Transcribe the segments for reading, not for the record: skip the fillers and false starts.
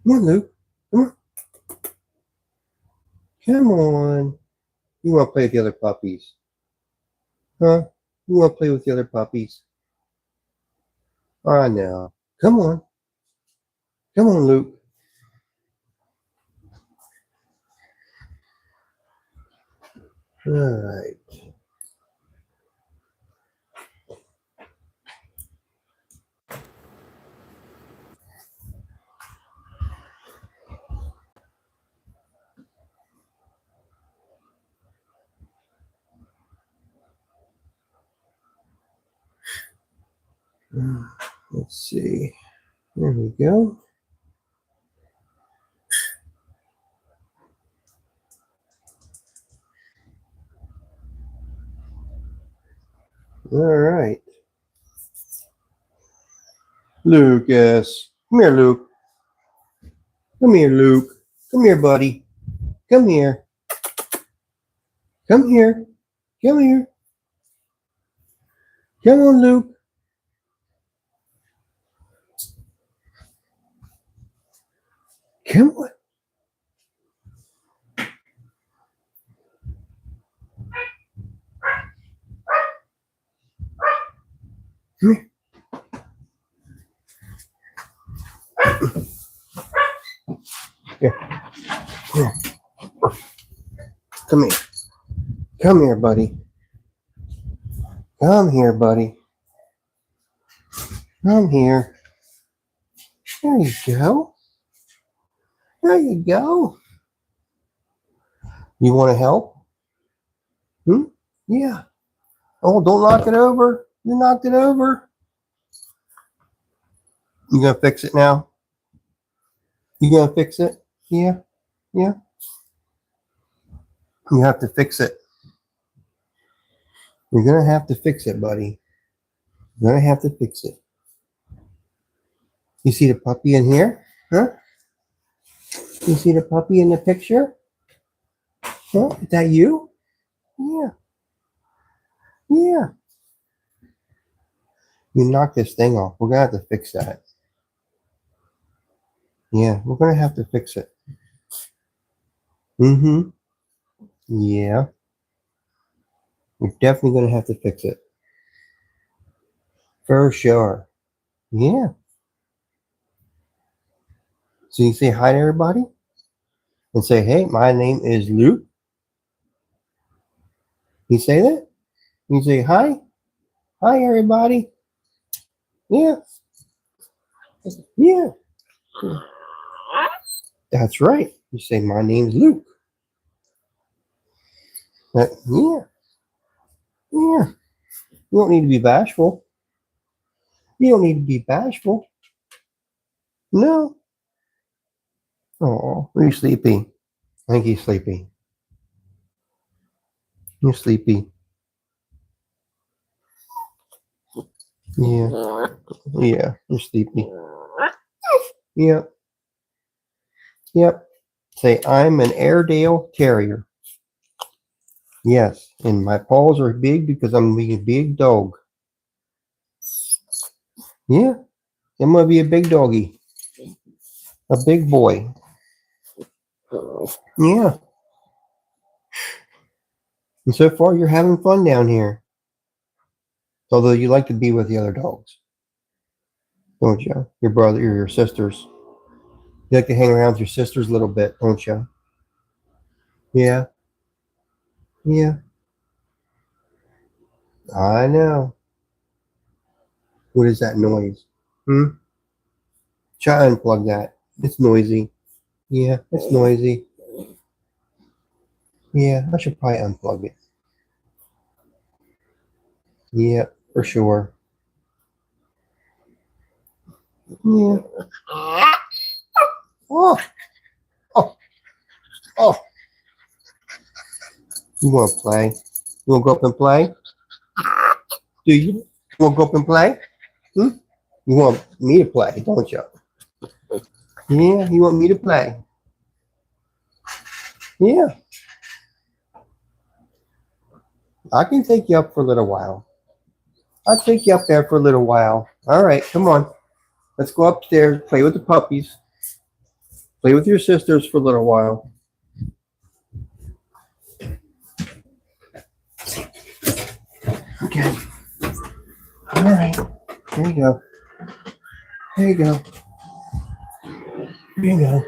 Come on, Luke. Come on. Come on. You want to play with the other puppies? Huh? You want to play with the other puppies? I know. Come on. Come on, Luke. All right. Let's see. There we go. All right. Lucas. Come here, Luke. Come here, Luke. Come here, buddy. Come here. Come here. Come here. Come on, Luke. Come on. Come here. Here. Here. Come here. Come here, buddy. Come here, buddy. Come here. There you go. There you go. You want to help? Yeah. Oh, don't knock it over. You knocked it over. You gonna fix it now? You gonna fix it? Yeah. Yeah. You have to fix it. You're gonna have to fix it, buddy. You're gonna have to fix it. You see the puppy in here? Huh? You see the puppy in the picture? Huh? Is that you? Yeah. Yeah. You knocked this thing off. We're gonna have to fix that. Yeah, we're gonna have to fix it. Mm-hmm. Yeah. We're definitely gonna have to fix it. For sure. Yeah. So you say hi to everybody? And say, hey, my name is Luke. You say that? You say hi? Hi everybody. Yeah. Yeah. That's right. You say my name's Luke. Yeah. Yeah. You don't need to be bashful. You don't need to be bashful. No. Oh, are you sleepy? I think he's sleepy. You're sleepy. Yeah. Yeah, you're sleepy. Yep. Yep. Say, I'm an Airedale Terrier. Yes, and my paws are big because I'm being a big dog. Yeah, I'm gonna be a big doggy, a big boy. Yeah. And so far, you're having fun down here. Although you like to be with the other dogs, don't you? Your brother, your sisters. You like to hang around with your sisters a little bit, don't you? Yeah. Yeah. I know. What is that noise? Try to unplug that. It's noisy. Yeah, it's noisy. Yeah, I should probably unplug it. Yeah, for sure. Yeah. Oh, oh, oh. You want to play? You want to go up and play? Do you? You want to go up and play? You want me to play, don't you? Yeah, you want me to play? Yeah, I can take you up for a little while. I'll take you up there for a little while. All right, come on. Let's go upstairs, play with the puppies. Play with your sisters for a little while. Okay. All right. Here you go. Here you go. Here you go.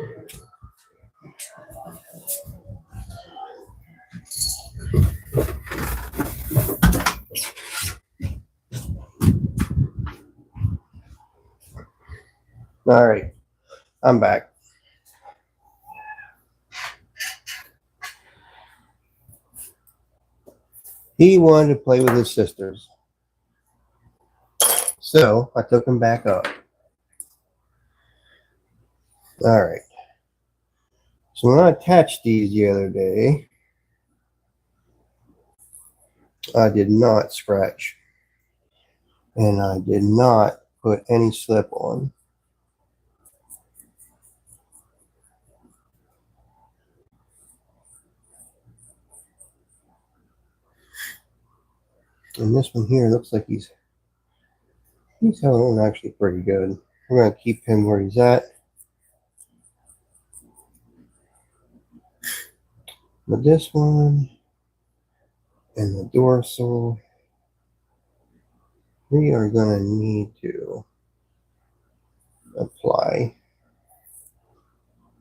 All right. I'm back. He wanted to play with his sisters. So I took him back up. All right. So when I attached these the other day, I did not scratch. And I did not put any slip on. And this one here looks like he's held on actually pretty good. I'm going to keep him where he's at. But this one and the dorsal, we are going to need to apply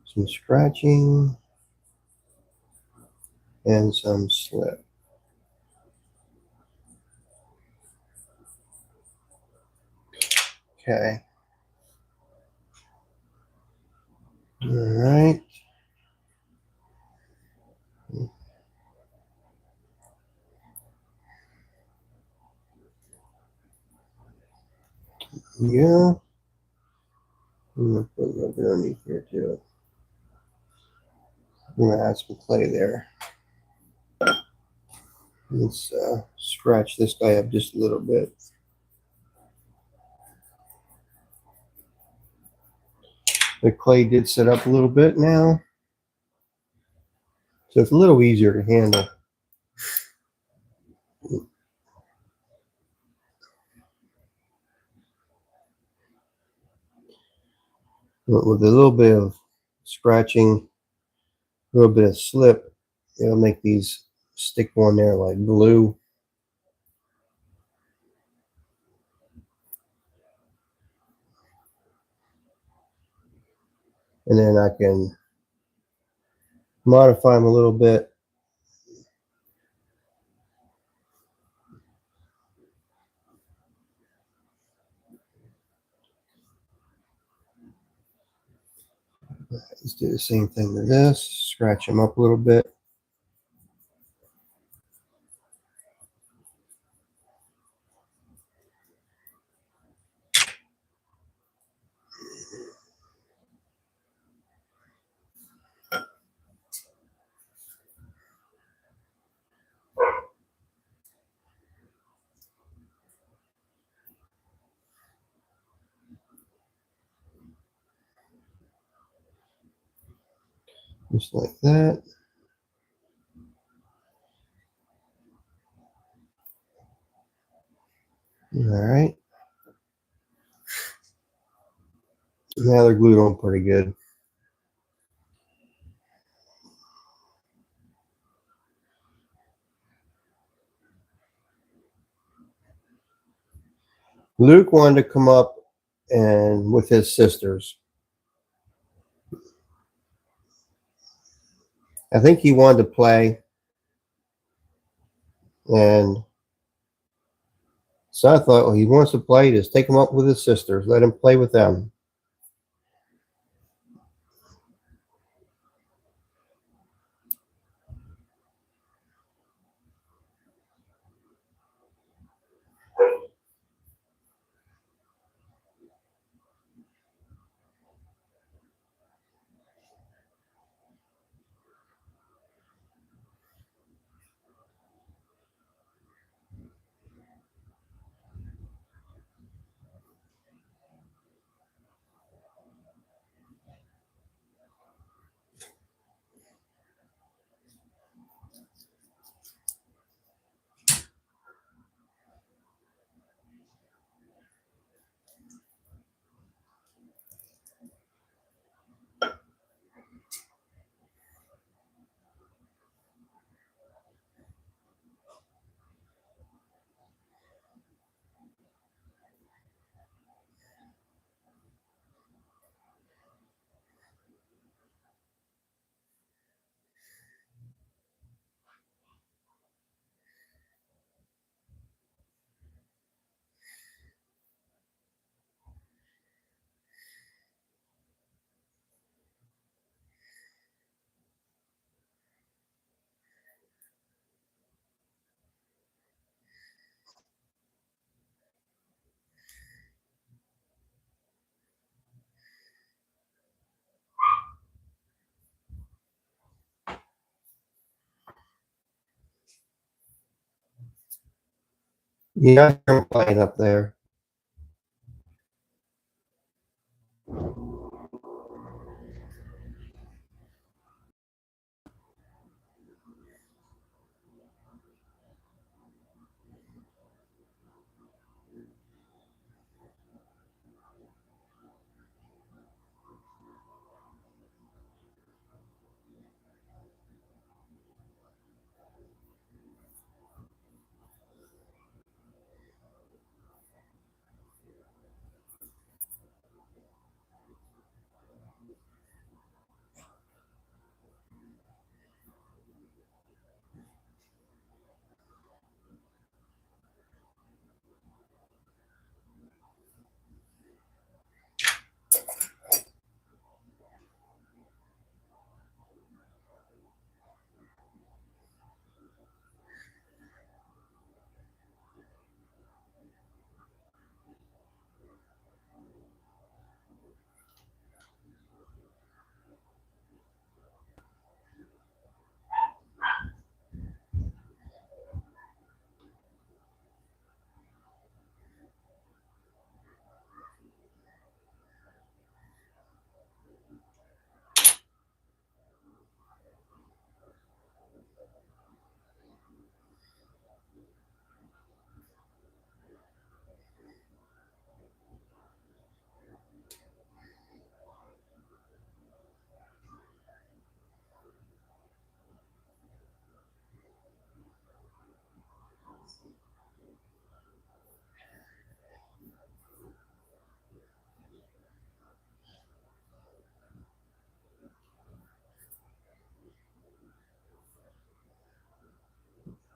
some scratching and some slip. Okay. All right. Yeah. I'm going to put a little bit underneath here too. I'm going to add some clay there. Let's scratch this guy up just a little bit. The clay did set up a little bit now, so it's a little easier to handle. But with a little bit of scratching, a little bit of slip, it'll make these stick on there like glue. And then I can modify them a little bit. Let's do the same thing to this. Scratch them up a little bit. Just like that. All right. Now they're glued on pretty good. Luke wanted to come up and with his sisters. I think he wanted to play, and so I thought, well, he wants to play, just take him up with his sisters, let him play with them. Yeah, I'm playing up there.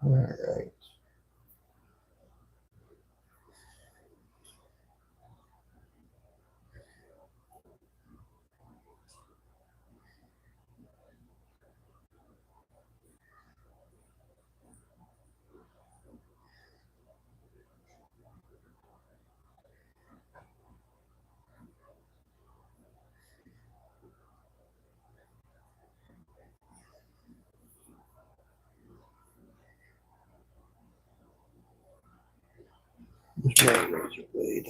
All right. This my razor blade.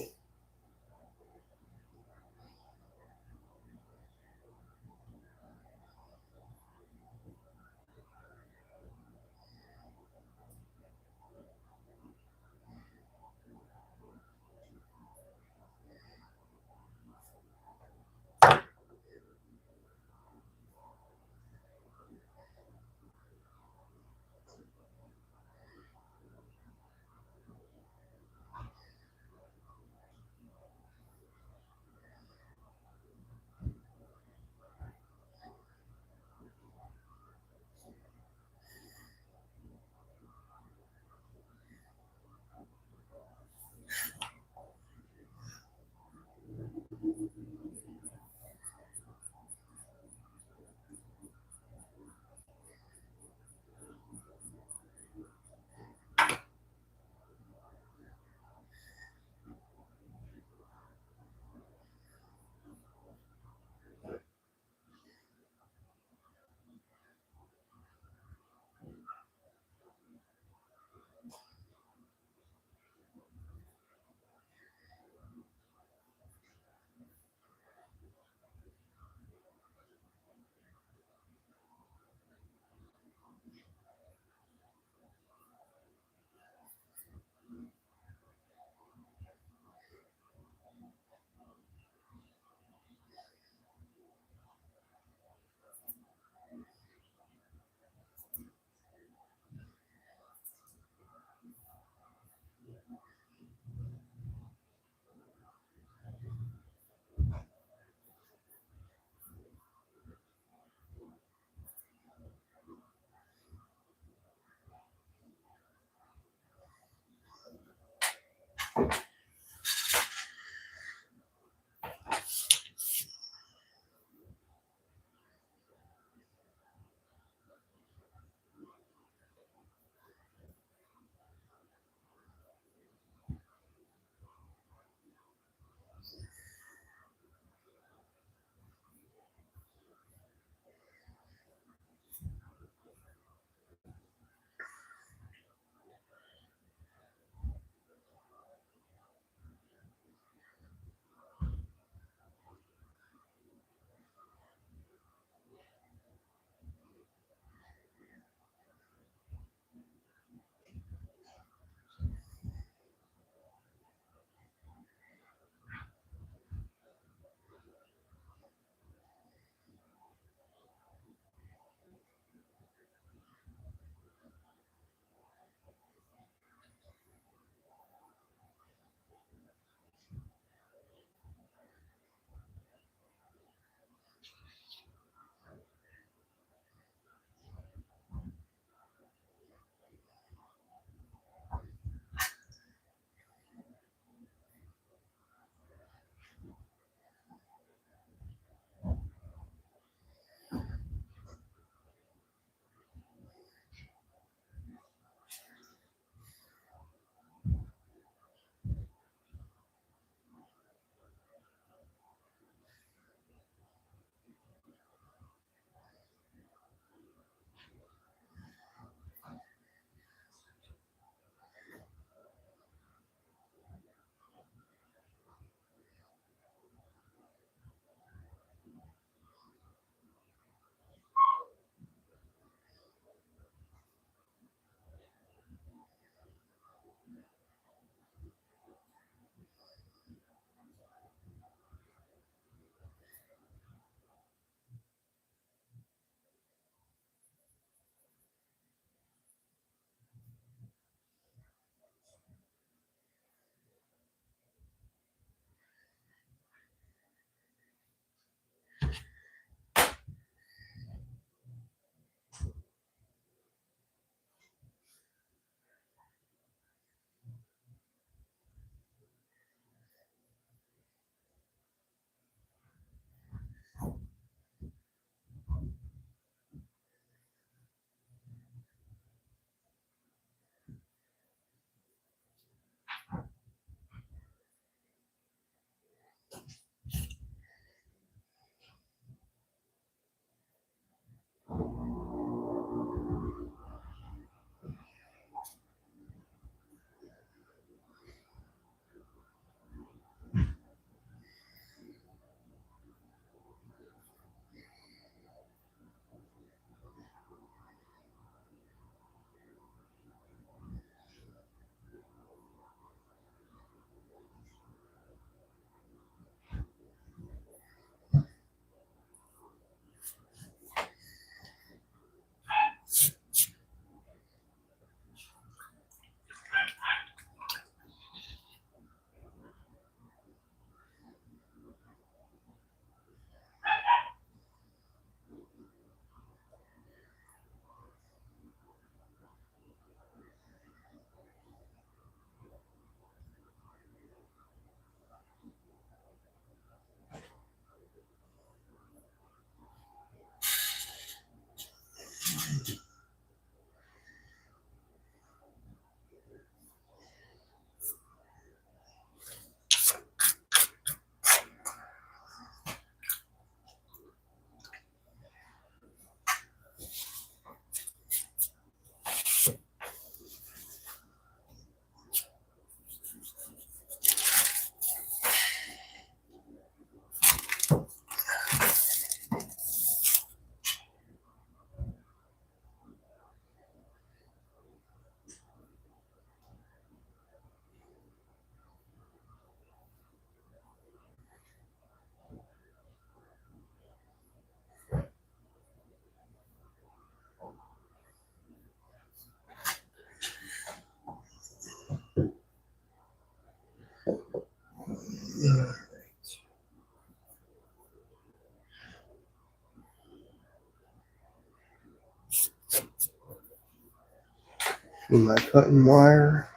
In my cutting wire.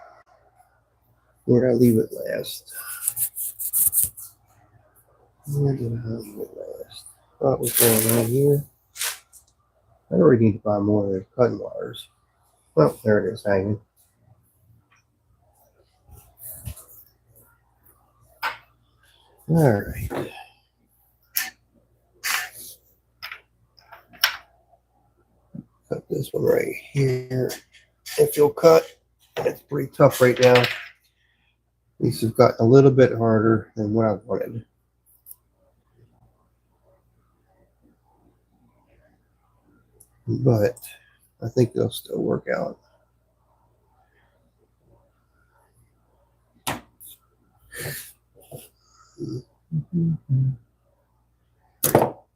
Where did I leave it last? Where did I leave it last? Oh, it was going right here. I already need to buy more of those cutting wires. Well, there it is hanging. Alright. Cut this one right here. If you'll cut, it's pretty tough right now. These have gotten a little bit harder than what I wanted. But I think they'll still work out.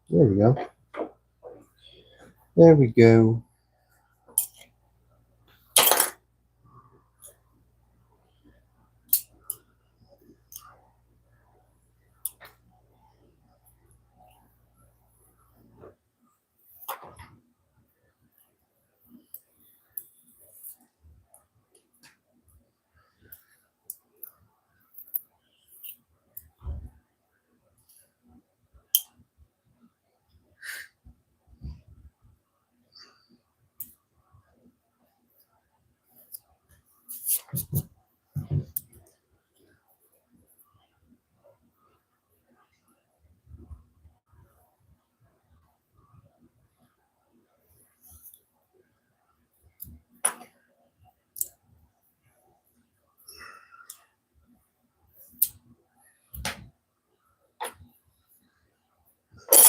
There we go. There we go.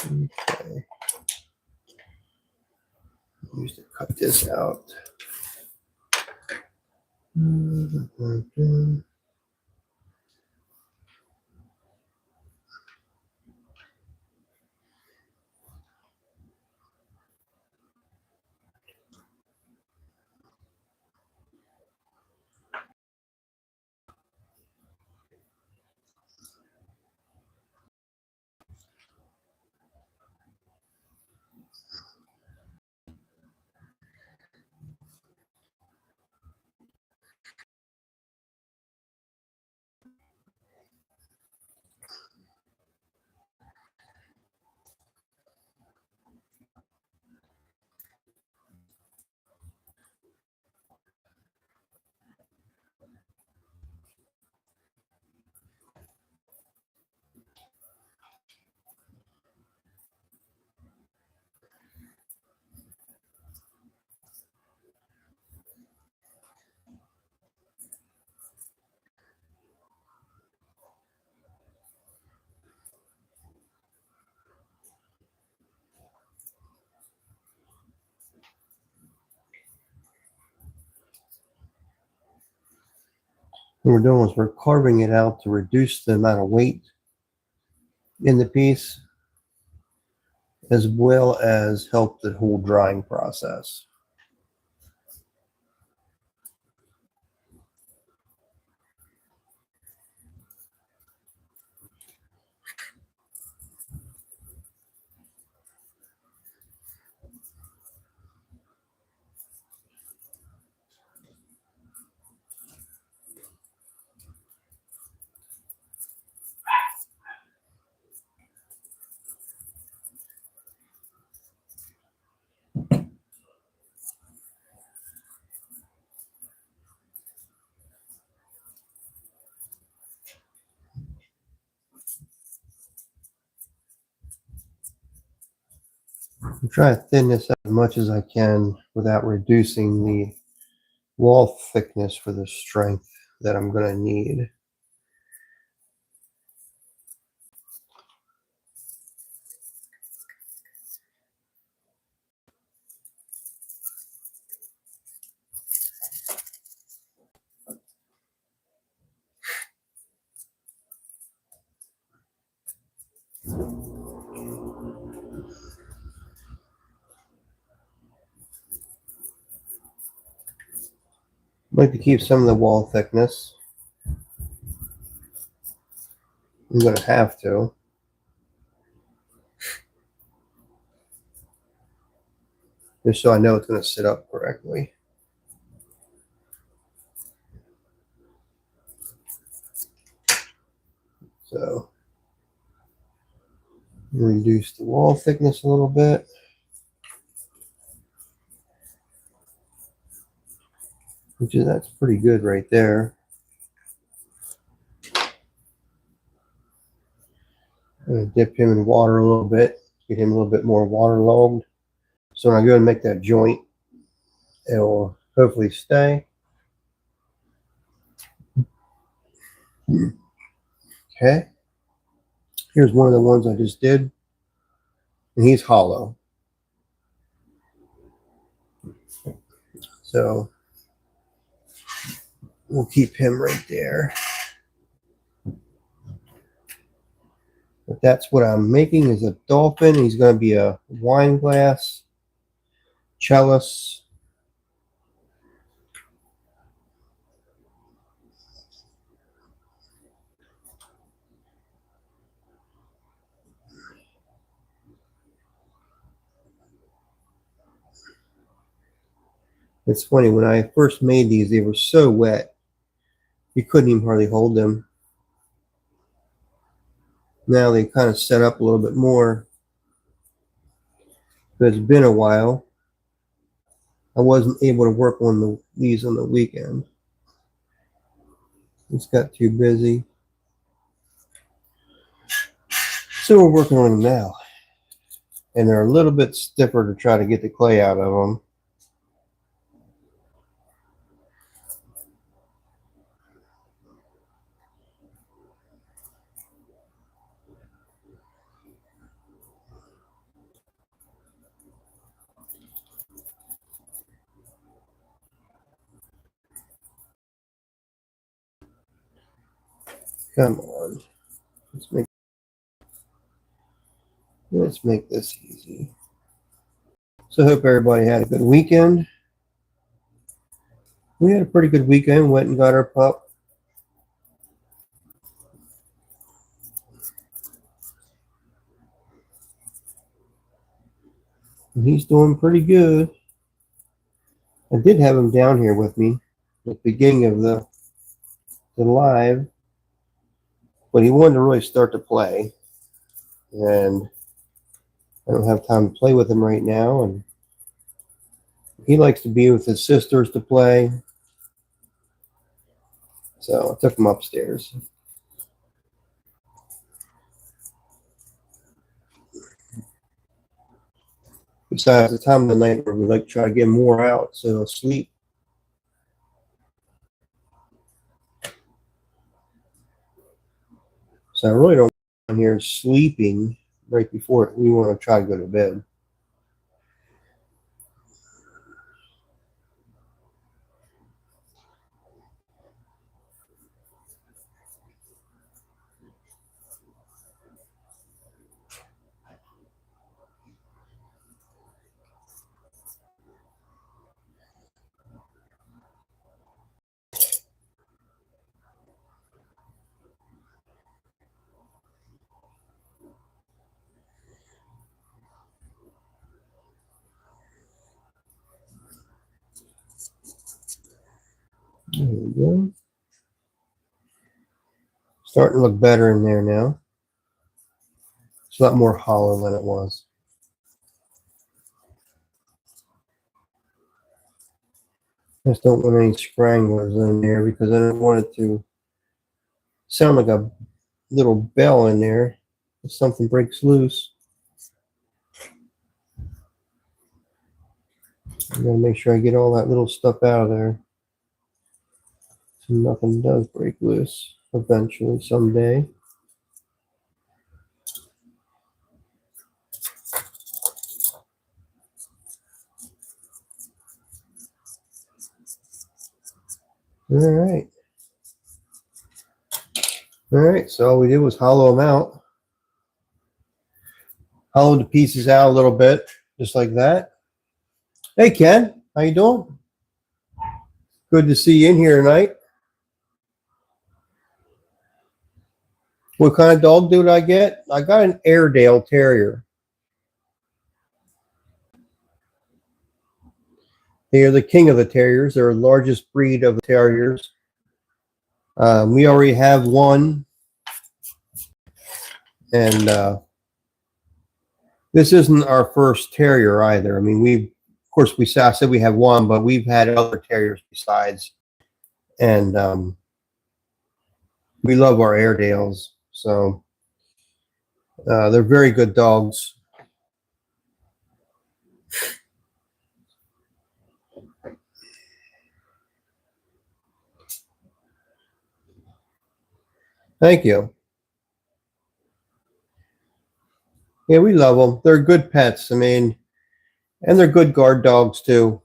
Okay. Use to cut this out. What we're doing is we're carving it out to reduce the amount of weight in the piece, as well as help the whole drying process. I'm trying to thin this out as much as I can without reducing the wall thickness for the strength that I'm going to need. I'd like to keep some of the wall thickness. I'm going to have to. Just so I know it's going to sit up correctly. Reduce the wall thickness a little bit. That's pretty good right there. I'm going to dip him in water a little bit, get him a little bit more waterlogged. So when I go and make that joint, it will hopefully stay. Okay. Here's one of the ones I just did, and he's hollow. So we'll keep him right there. But that's what I'm making is a dolphin. He's going to be a wine glass, chalice. It's funny, when I first made these, they were so wet, you couldn't even hardly hold them. Now they kind of set up a little bit more. But it's been a while. I wasn't able to work on these on the weekend. It's got too busy. So we're working on them now. And they're a little bit stiffer to try to get the clay out of them. Come on. Let's make this easy. So I hope everybody had a good weekend. We had a pretty good weekend. Went and got our pup. And he's doing pretty good. I did have him down here with me at the beginning of the live, but he wanted to really start to play. And I don't have time to play with him right now. And he likes to be with his sisters to play. So I took him upstairs. Besides, the time of the night where we like to try to get more out so he'll sleep. So I really don't want him here sleeping right before we want to try to go to bed. There we go. Starting to look better in there now. It's a lot more hollow than it was. I just don't want any scranglers in there because I don't want it to sound like a little bell in there if something breaks loose. I gotta make sure I get all that little stuff out of there so nothing does break loose eventually someday. All right, so all we did was hollow them out. Hollow the pieces out a little bit, just like that. Hey, Ken, how you doing? Good to see you in here tonight. What kind of dog did I get? I got an Airedale Terrier. They are the king of the terriers. They're the largest breed of the terriers. We already have one, and This isn't our first terrier either. I mean, of course, I said we have one, but we've had other terriers besides, and we love our Airedales. So they're very good dogs. Thank you. Yeah, we love them. They're good pets. I mean, and they're good guard dogs too.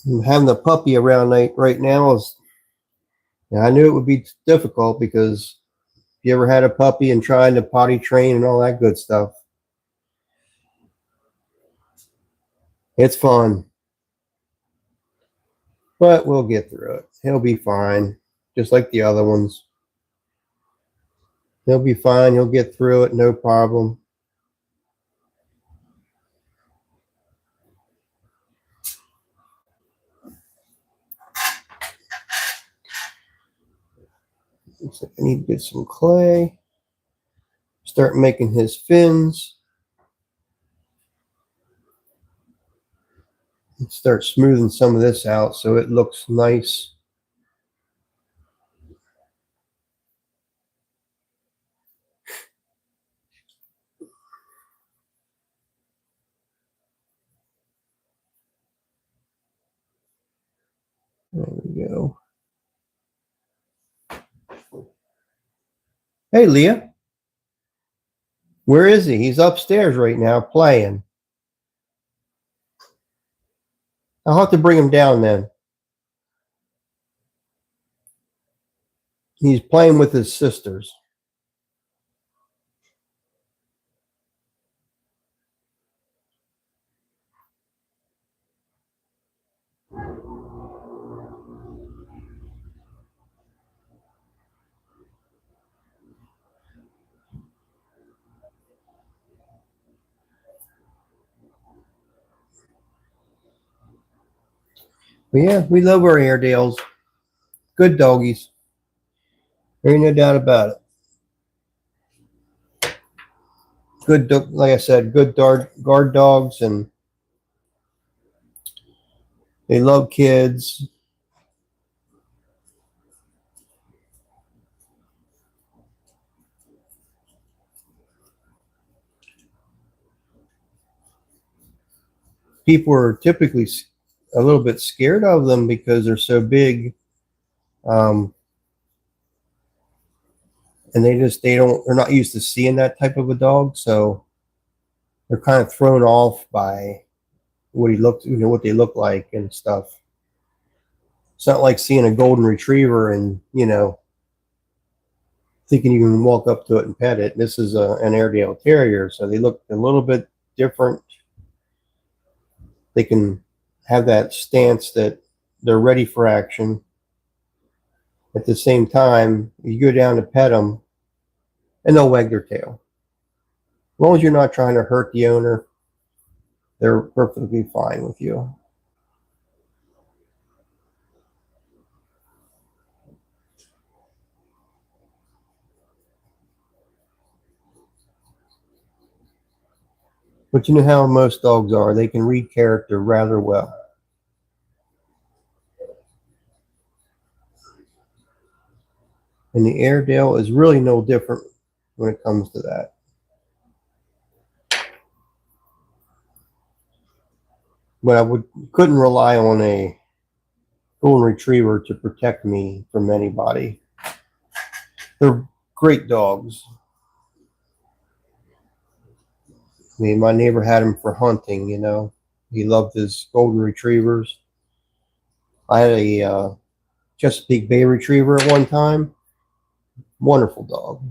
And having the puppy around right now is, I knew it would be difficult because if you ever had a puppy and trying to potty train and all that good stuff, it's fun. But we'll get through it. He'll be fine, just like the other ones. He'll be fine. He'll get through it, no problem. I need to get some clay. Start making his fins. And start smoothing some of this out so it looks nice. There we go. Hey, Leah. Where is he? He's upstairs right now playing. I'll have to bring him down then. He's playing with his sisters. But yeah, we love our Airedales. Good doggies. There ain't no doubt about it. Good, like I said, good guard dogs, and they love kids. People are typically a little bit scared of them because they're so big, and they're not used to seeing that type of a dog, so they're kind of thrown off by what they look like and stuff. It's not like seeing a golden retriever and thinking you can walk up to it and pet it. This is an Airedale Terrier, so they look a little bit different. They can have that stance that they're ready for action. At the same time, you go down to pet them, and they'll wag their tail. As long as you're not trying to hurt the owner, they're perfectly fine with you. But you know how most dogs are. They can read character rather well. And the Airedale is really no different when it comes to that. But couldn't rely on a golden retriever to protect me from anybody. They're great dogs. I mean, my neighbor had him for hunting, He loved his golden retrievers. I had a Chesapeake Bay Retriever at one time. Wonderful dog.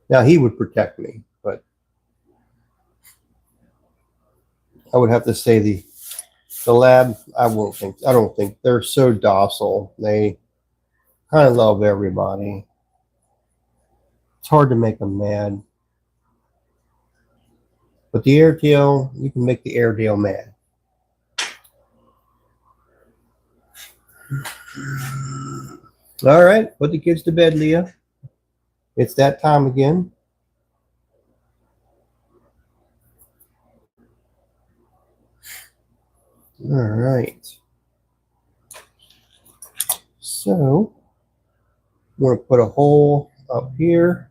Now, he would protect me, but I would have to say the lab, I don't think they're so docile. They kind of love everybody. It's hard to make them mad. But the Airedale, you can make the Airedale mad. All right, put the kids to bed, Leah. It's that time again. All right. So, I'm going to put a hole up here.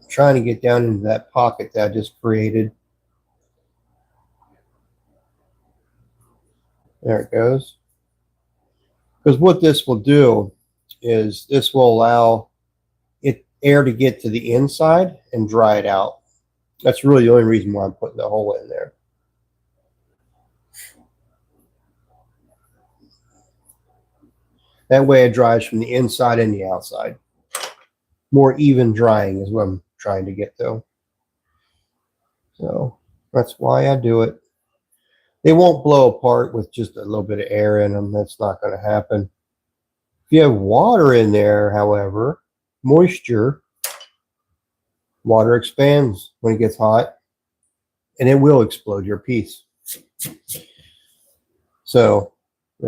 I'm trying to get down into that pocket that I just created. There it goes. Because what this will do is this will allow air to get to the inside and dry it out. That's really the only reason why I'm putting the hole in there. That way it dries from the inside and the outside. More even drying is what I'm trying to get though. So that's why I do it. They won't blow apart with just a little bit of air in them. That's not going to happen. If you have water in there, however, moisture, water expands when it gets hot and it will explode your piece. So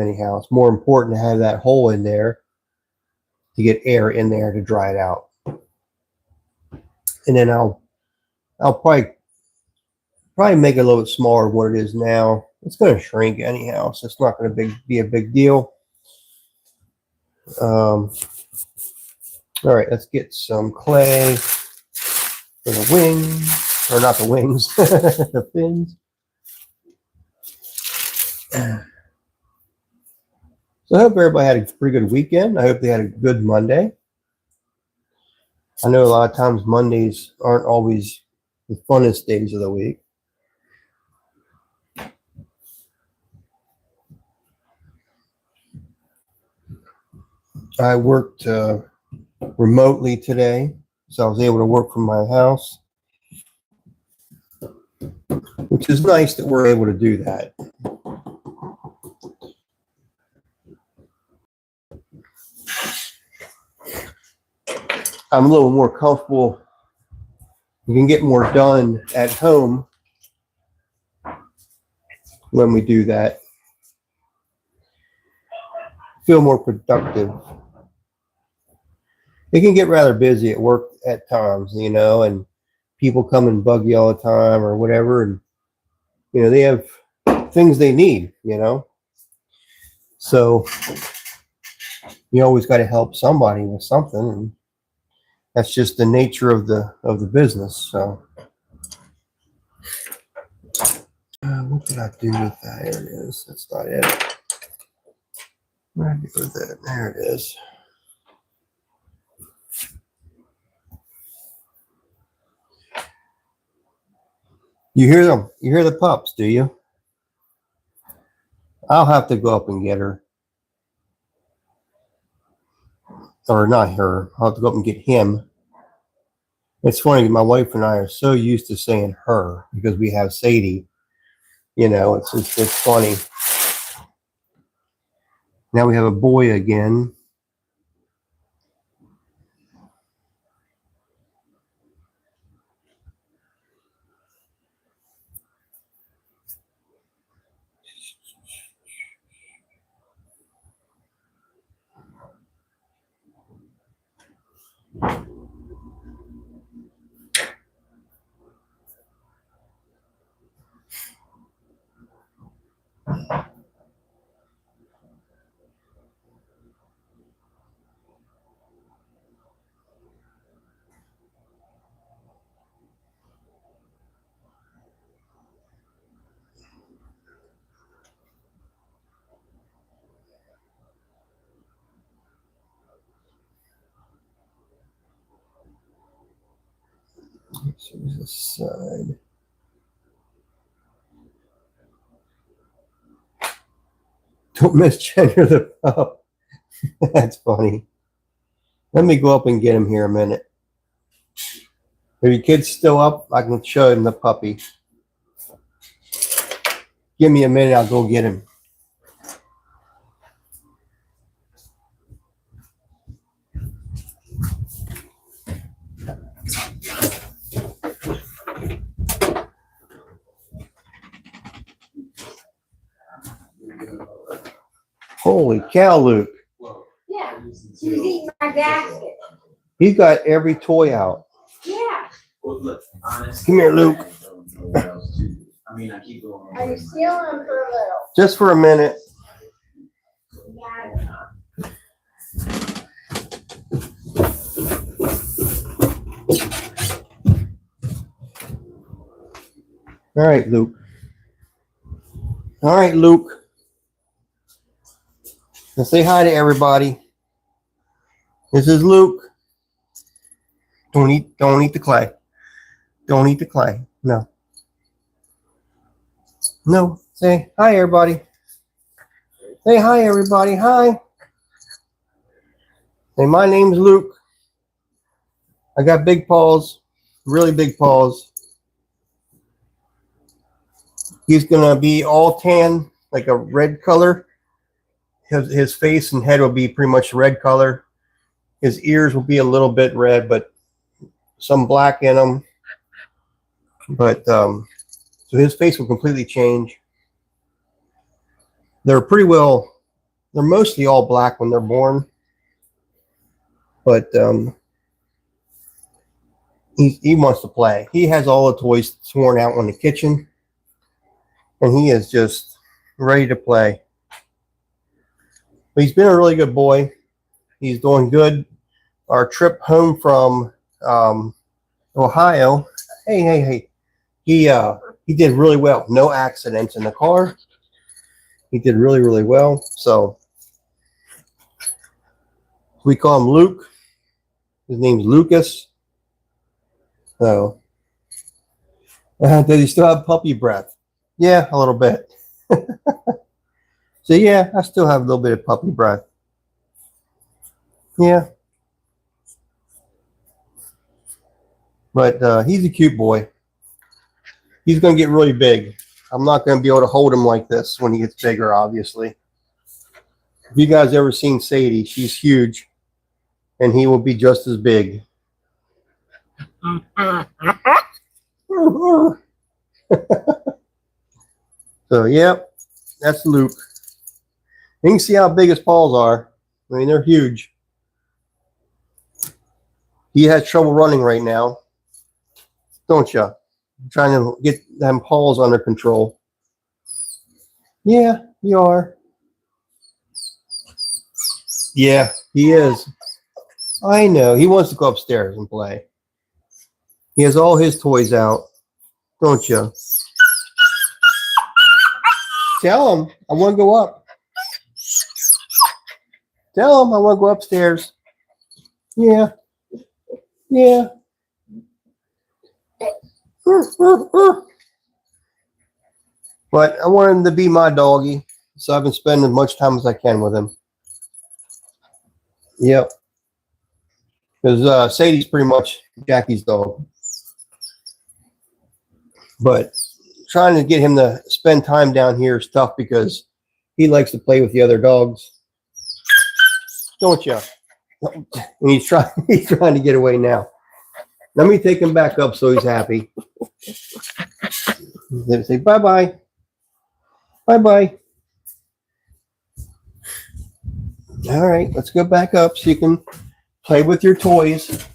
anyhow, it's more important to have that hole in there to get air in there to dry it out. And then I'll probably make it a little bit smaller than what it is now. It's going to shrink anyhow, so it's not going to be a big deal. All right, let's get some clay for the wings, or not the wings, the fins. So I hope everybody had a pretty good weekend. I hope they had a good Monday. I know a lot of times Mondays aren't always the funnest days of the week. I worked remotely today, so I was able to work from my house, which is nice that we're able to do that. I'm a little more comfortable. You can get more done at home when we do that. Feel more productive. It can get rather busy at work at times, you know, and people come and bug you all the time or whatever, and you know they have things they need, you know. So you always got to help somebody with something, and that's just the nature of the business. So what did I do with that? There it is. That's not it. Where did I do with it? There it is. You hear them? You hear the pups, do you? I'll have to go up and get her. Or not her. I'll have to go up and get him. It's funny, my wife and I are so used to saying her because we have Sadie. You know, it's funny. Now we have a boy again. Let's see this side. Don't misgender the pup. That's funny. Let me go up and get him here a minute. Are your kids still up? I can show him the puppy. Give me a minute, I'll go get him. Holy cow, Luke. Yeah, he's eating my gasket. He's got every toy out. Yeah. Come here, Luke. Are you stealing them for a little? Just for a minute. All right, Luke. All right, Luke. Now say hi to everybody. This is Luke. Don't eat the clay. Don't eat the clay. No. No. Say hi, everybody. Say hi, everybody. Hi. Say, my name's Luke. I got big paws, really big paws. He's gonna be all tan, like a red color. His face and head will be pretty much red color. His ears will be a little bit red, but some black in them. But so his face will completely change. They're mostly all black when they're born. But he wants to play. He has all the toys torn out in the kitchen, and he is just ready to play. But he's been a really good boy. He's doing good. Our trip home from Ohio, hey, he did really well. No accidents in the car. He did really, really well. So we call him Luke. His name's Lucas. So does he still have puppy breath? Yeah, a little bit. So yeah, I still have a little bit of puppy breath. Yeah. But he's a cute boy. He's going to get really big. I'm not going to be able to hold him like this when he gets bigger, obviously. If you guys ever seen Sadie, she's huge. And he will be just as big. So, yep, that's Luke. You can see how big his paws are. I mean, they're huge. He has trouble running right now. Don't you? I'm trying to get them paws under control. Yeah, you are. Yeah, he is. I know. He wants to go upstairs and play. He has all his toys out. Don't you? Tell him I want to go up. Tell him I want to go upstairs. Yeah. Yeah. But I want him to be my doggy, so I've been spending as much time as I can with him. Yep. Because Sadie's pretty much Jackie's dog. But trying to get him to spend time down here is tough because he likes to play with the other dogs. Don't you? And he's trying to get away now. Let me take him back up so he's happy. Say bye-bye. Bye-bye. All right, let's go back up so you can play with your toys.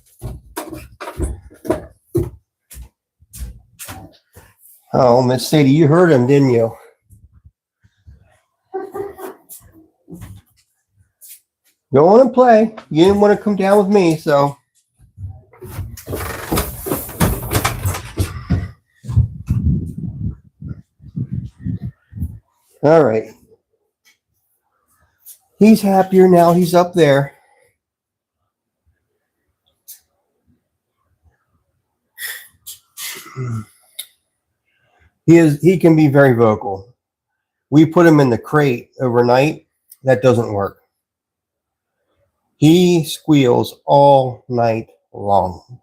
Oh, Miss Sadie, you heard him, didn't you? Go on and play. You didn't want to come down with me, so. All right. He's happier now. He's up there. He can be very vocal. We put him in the crate overnight. That doesn't work. He squeals all night long.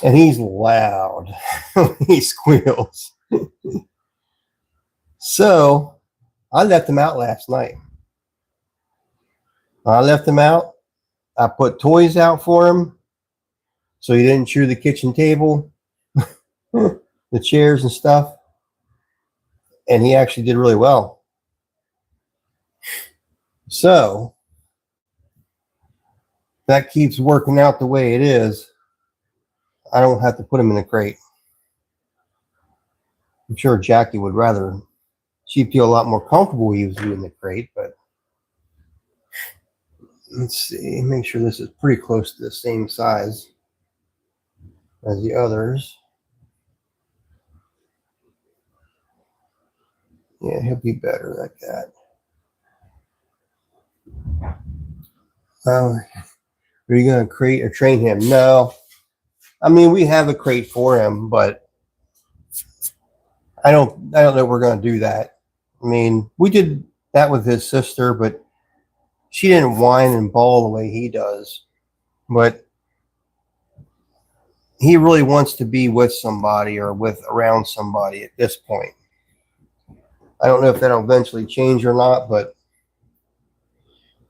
And he's loud when he squeals. So I left him out last night. I left him out. I put toys out for him so he didn't chew the kitchen table, the chairs and stuff. And he actually did really well. So that keeps working out the way it is. I don't have to put him in a crate. I'm sure Jackie would rather. She'd feel a lot more comfortable he was in the crate, but let's see, make sure this is pretty close to the same size as the others. Yeah, he'll be better like that. Are you going to crate or train him? No. I mean, we have a crate for him, but I don't know we're going to do that. I mean, we did that with his sister, but she didn't whine and bawl the way he does. But he really wants to be with somebody or around somebody at this point. I don't know if that'll eventually change or not, but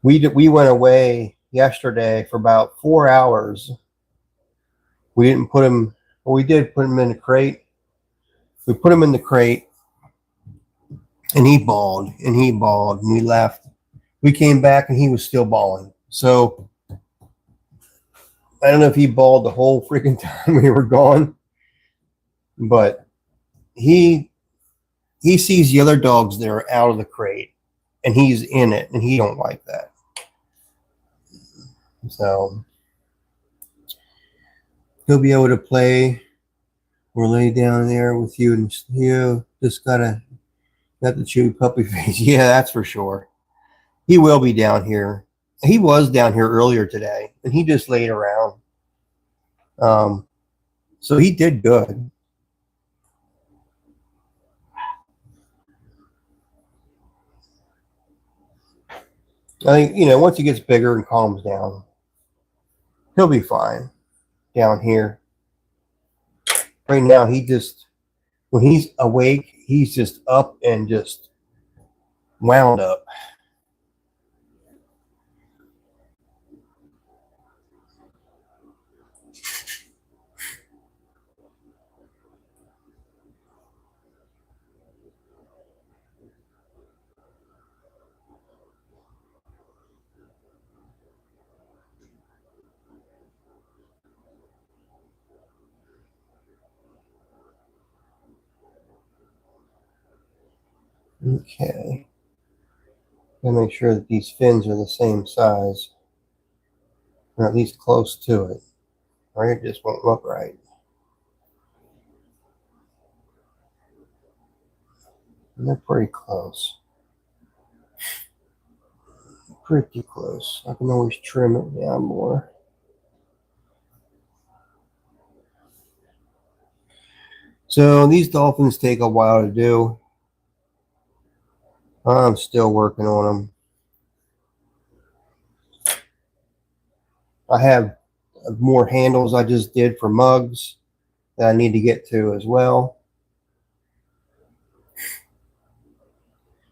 we went away yesterday for about 4 hours. We didn't put him. Well, we did put him in a crate. We put him in the crate, and he bawled and he bawled, and we left. We came back, and he was still bawling. So I don't know if he bawled the whole freaking time we were gone, but he sees the other dogs that are out of the crate, and he's in it, and he don't like that. So he'll be able to play or lay down there with you, and you just got the chew puppy face. Yeah, that's for sure. He will be down here. He was down here earlier today, and he just laid around. So he did good. I think, once he gets bigger and calms down, he'll be fine down here. Right now, when he's awake, he's just up and just wound up. Okay. Gotta make sure that these fins are the same size, or at least close to it, or it just won't look right. And they're pretty close. Pretty close. I can always trim it down more. So these dolphins take a while to do. I'm still working on them. I have more handles I just did for mugs that I need to get to as well.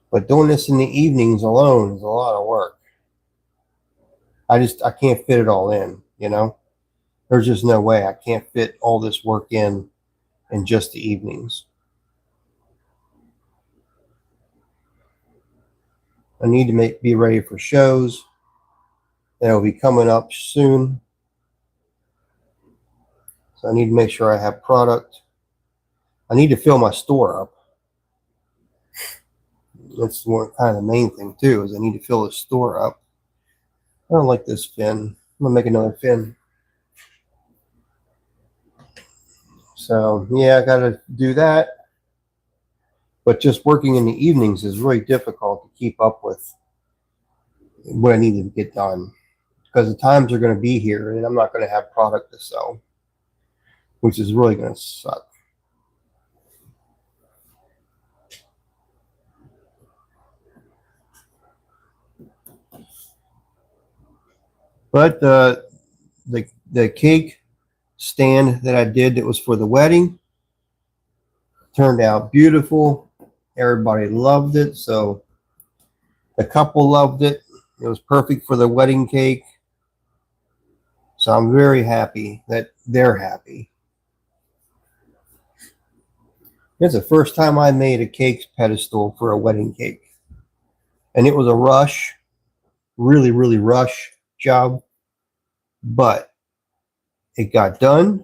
But doing this in the evenings alone is a lot of work. I can't fit it all in, There's just no way I can't fit all this work in just the evenings. I need to be ready for shows that will be coming up soon. So I need to make sure I have product. I need to fill my store up. That's kind of the main thing too, is I need to fill the store up. I don't like this fin. I'm gonna make another fin. So yeah, I gotta do that. But just working in the evenings is really difficult to keep up with what I need to get done, because the times are going to be here and I'm not going to have product to sell, which is really going to suck. But the cake stand that I did that was for the wedding turned out beautiful. Everybody loved it. So the couple loved it. It was perfect for the wedding cake. So I'm very happy that they're happy. It's the first time I made a cake pedestal for a wedding cake. And it was a rush. really, really rush job, but it got done.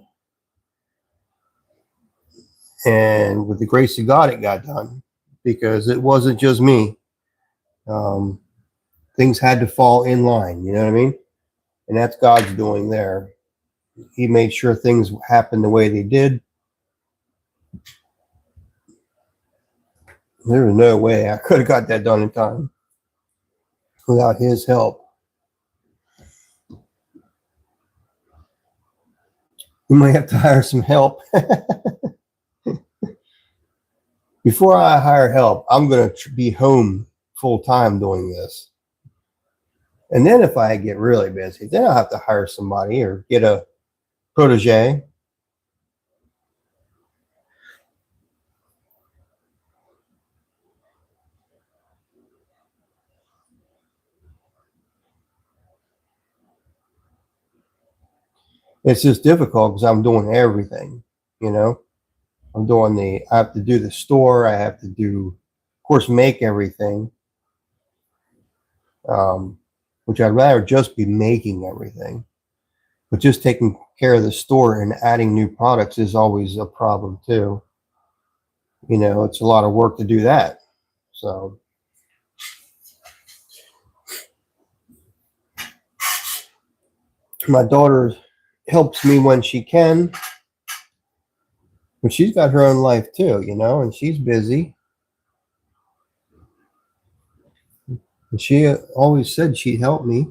And with the grace of God, it got done because it wasn't just me. Um, things had to fall in line, you know what I mean? And that's God's doing there. He made sure things happened the way they did. There was no way I could have got that done in time without his help. We might have to hire some help. Before I hire help, I'm going to be home full time doing this. And then if I get really busy, then I'll have to hire somebody or get a protege. It's just difficult because I'm doing everything, you know. I have to do the store. I have to do, of course, make everything, which I'd rather just be making everything. But just taking care of the store and adding new products is always a problem too. You know, it's a lot of work to do that. So my daughter helps me when she can, but she's got her own life too, you know, and she's busy. And she always said she'd help me.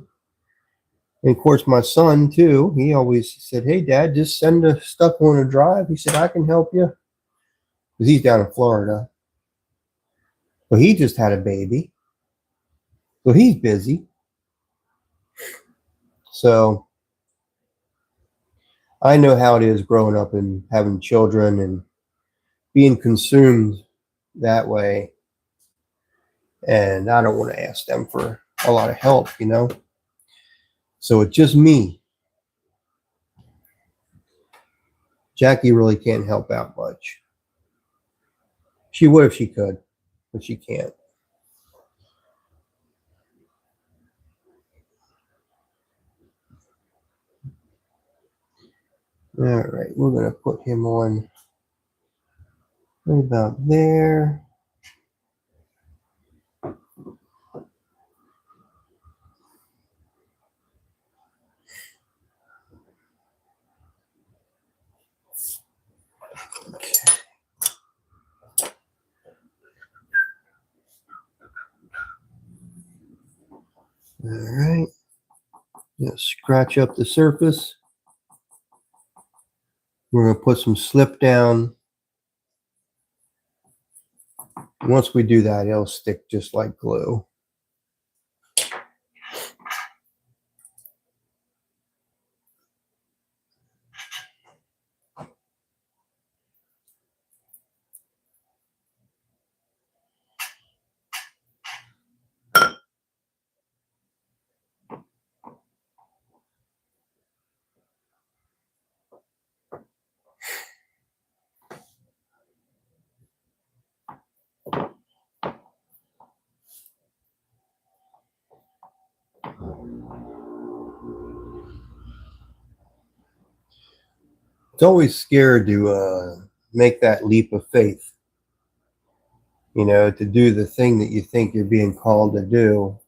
And of course, my son too, he always said, "Hey, Dad, just send the stuff on a drive." He said, "I can help you." Because he's down in Florida. But he just had a baby. So he's busy. So I know how it is growing up and having children and being consumed that way. And I don't want to ask them for a lot of help, you know. So it's just me. Jackie really can't help out much. She would if she could, but she can't. All right, we're going to put him on right about there. Okay. All right. Just scratch up the surface. We're going to put some slip down. Once we do that, it'll stick just like glue. It's always scared to make that leap of faith, you know, to do the thing that you think you're being called to do.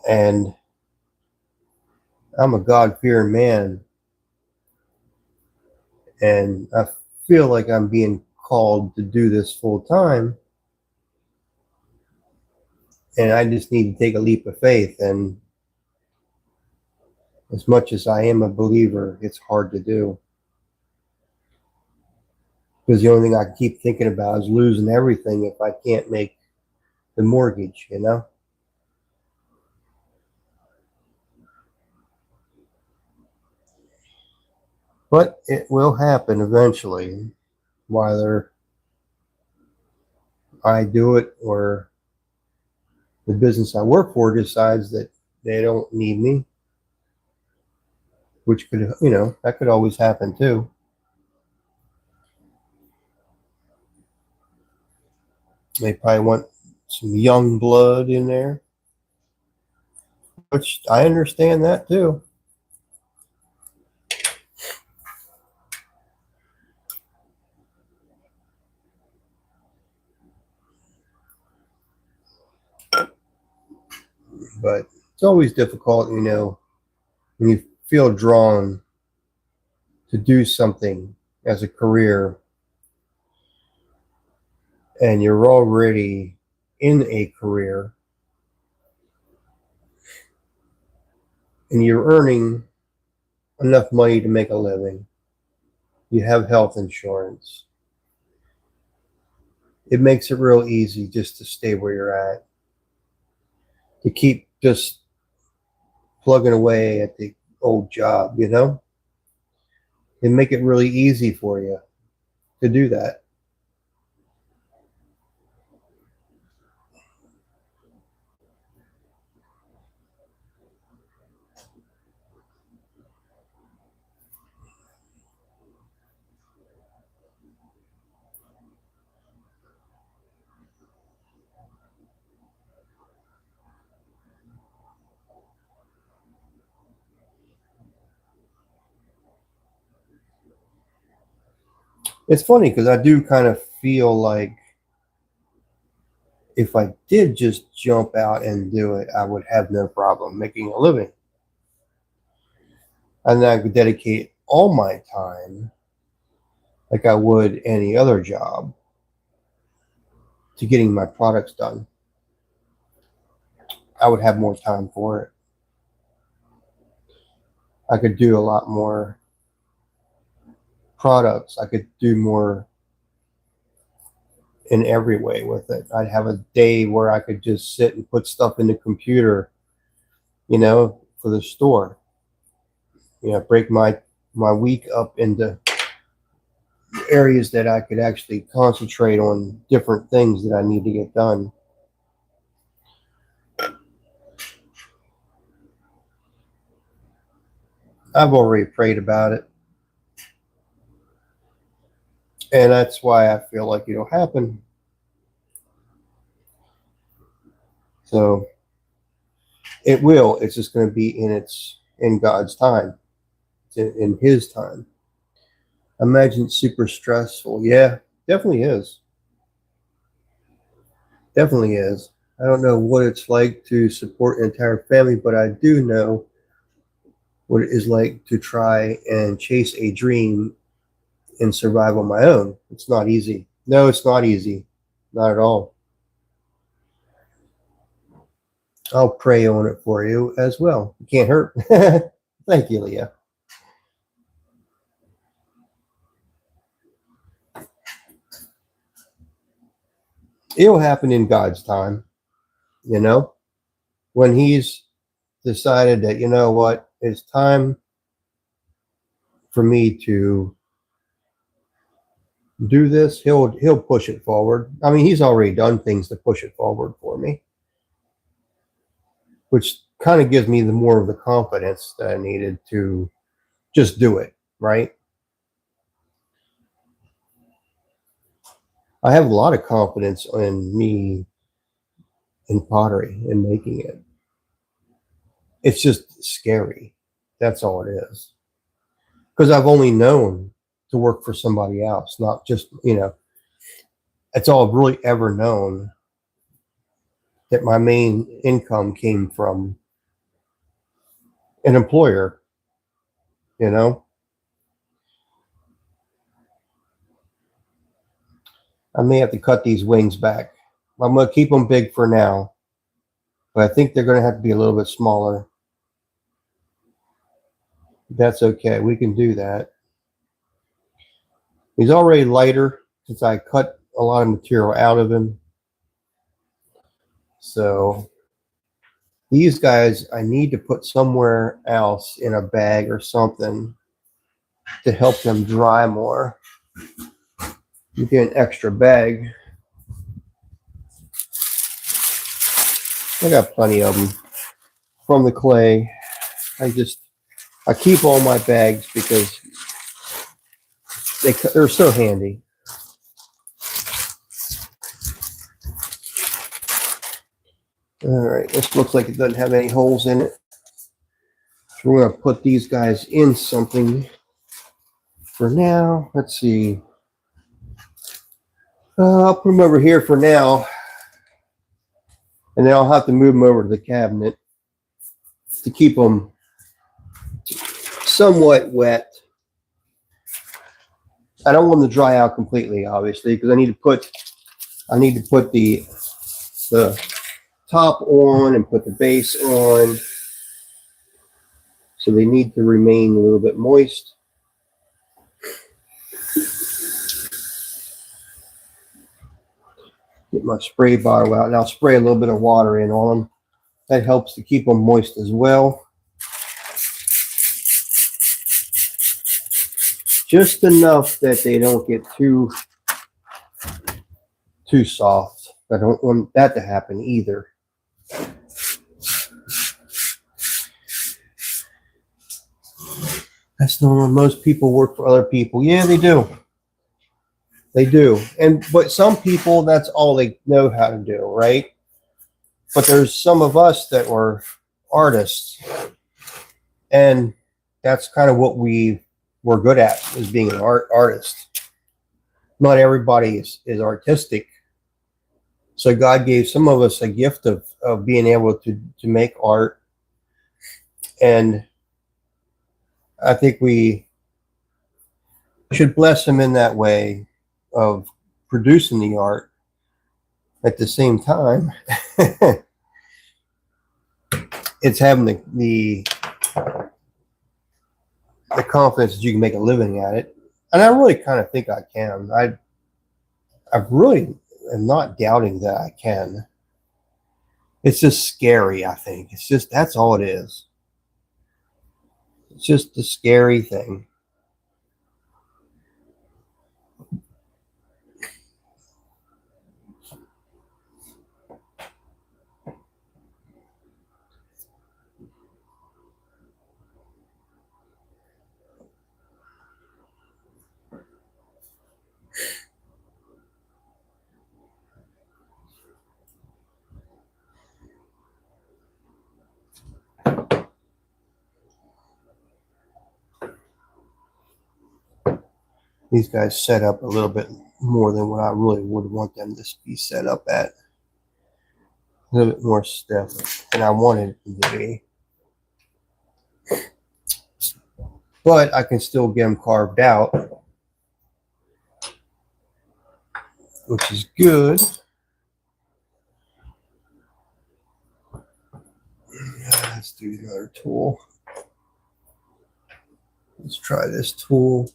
And I'm a God-fearing man, and I feel like I'm being called to do this full time, and I just need to take a leap of faith. And as much as I am a believer, it's hard to do because the only thing I keep thinking about is losing everything if I can't make the mortgage, you know. But it will happen eventually, whether I do it or the business I work for decides that they don't need me, which could, you know, that could always happen too. They probably want some young blood in there. Which I understand that too. But it's always difficult, you know, when you feel drawn to do something as a career and you're already in a career and you're earning enough money to make a living, you have health insurance, it makes it real easy just to stay where you're at, to keep just plugging away at the old job, you know? It make it really easy for you to do that. It's funny because I do kind of feel like if I did just jump out and do it, I would have no problem making a living. And then I could dedicate all my time, like I would any other job, to getting my products done. I would have more time for it. I could do a lot more products. I could do more in every way with it. I'd have a day where I could just sit and put stuff in the computer, you know, for the store. You know, break my week up into areas that I could actually concentrate on different things that I need to get done. I've already prayed about it. And that's why I feel like it'll happen. So it will. It's just going to be in God's time. It's in His time. Imagine it's super stressful. Yeah, definitely is. Definitely is. I don't know what it's like to support an entire family, but I do know what it is like to try and chase a dream and survive on my own. It's not easy. No, it's not easy. Not at all. I'll pray on it for you as well. It can't hurt. Thank you, Leah. It'll happen in God's time, you know, when He's decided that, you know what, it's time for me to do this. He'll push it forward. I mean, He's already done things to push it forward for me, which kind of gives me the more of the confidence that I needed to just do it, right? I have a lot of confidence in me in pottery and making it. It's just scary. That's all it is. Because I've only known to work for somebody else, not just, you know, that's all I've really ever known, that my main income came from an employer, you know. I may have to cut these wings back. I'm going to keep them big for now, but I think they're going to have to be a little bit smaller. That's okay. We can do that. He's already lighter since I cut a lot of material out of him. So these guys, I need to put somewhere else in a bag or something to help them dry more. You get an extra bag. I got plenty of them from the clay. I keep all my bags because they're so handy. All right, this looks like it doesn't have any holes in it. We're going to put these guys in something for now. Let's see. I'll put them over here for now. And then I'll have to move them over to the cabinet to keep them somewhat wet. I don't want them to dry out completely, obviously, because I need to put the top on and put the base on. So they need to remain a little bit moist. Get my spray bottle out, and I'll spray a little bit of water in on them. That helps to keep them moist as well. Just enough that they don't get too soft. I don't want that to happen either. That's normal. Most people work for other people. Yeah, they do. They do. But some people, that's all they know how to do, right? But there's some of us that were artists, and that's kind of what we were good at, is being an artist. Not everybody is artistic. So God gave some of us a gift of being able to make art. And I think we should bless him in that way of producing the art. At the same time, it's having the confidence that you can make a living at it. And I really kind of think I can. I really am not doubting that I can. It's just scary, I think. It's just, that's all it is. It's just the scary thing. These guys set up a little bit more than what I really would want them to be set up at. A little bit more stiff than I wanted it to be. But I can still get them carved out, which is good. Let's do another tool. Let's try this tool.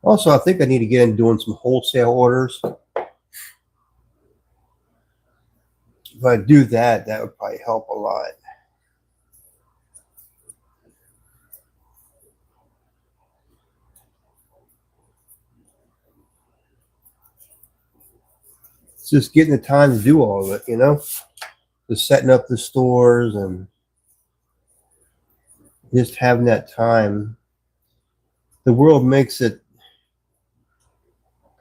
Also, I think I need to get into doing some wholesale orders. If I do that, that would probably help a lot. It's just getting the time to do all of it, you know? Just setting up the stores and just having that time. The world makes it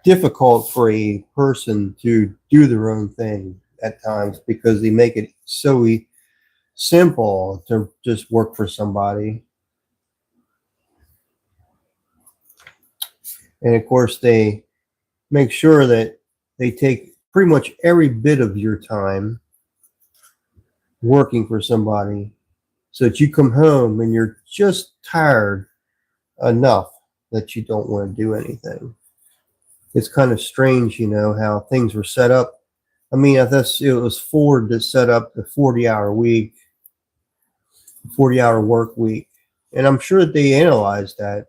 difficult for a person to do their own thing at times because they make it so simple to just work for somebody. And of course, they make sure that they take pretty much every bit of your time working for somebody so that you come home and you're just tired enough that you don't want to do anything. It's kind of strange, how things were set up. I mean, I guess it was Ford that set up the 40-hour week, 40-hour work week. And I'm sure that they analyzed that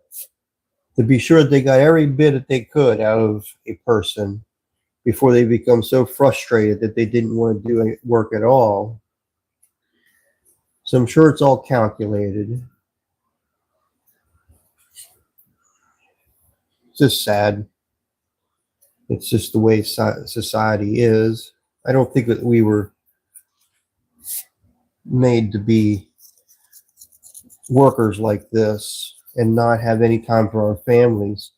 to be sure that they got every bit that they could out of a person before they become so frustrated that they didn't want to do work at all. So I'm sure it's all calculated. It's just sad. It's just the way society is. I don't think that we were made to be workers like this and not have any time for our families.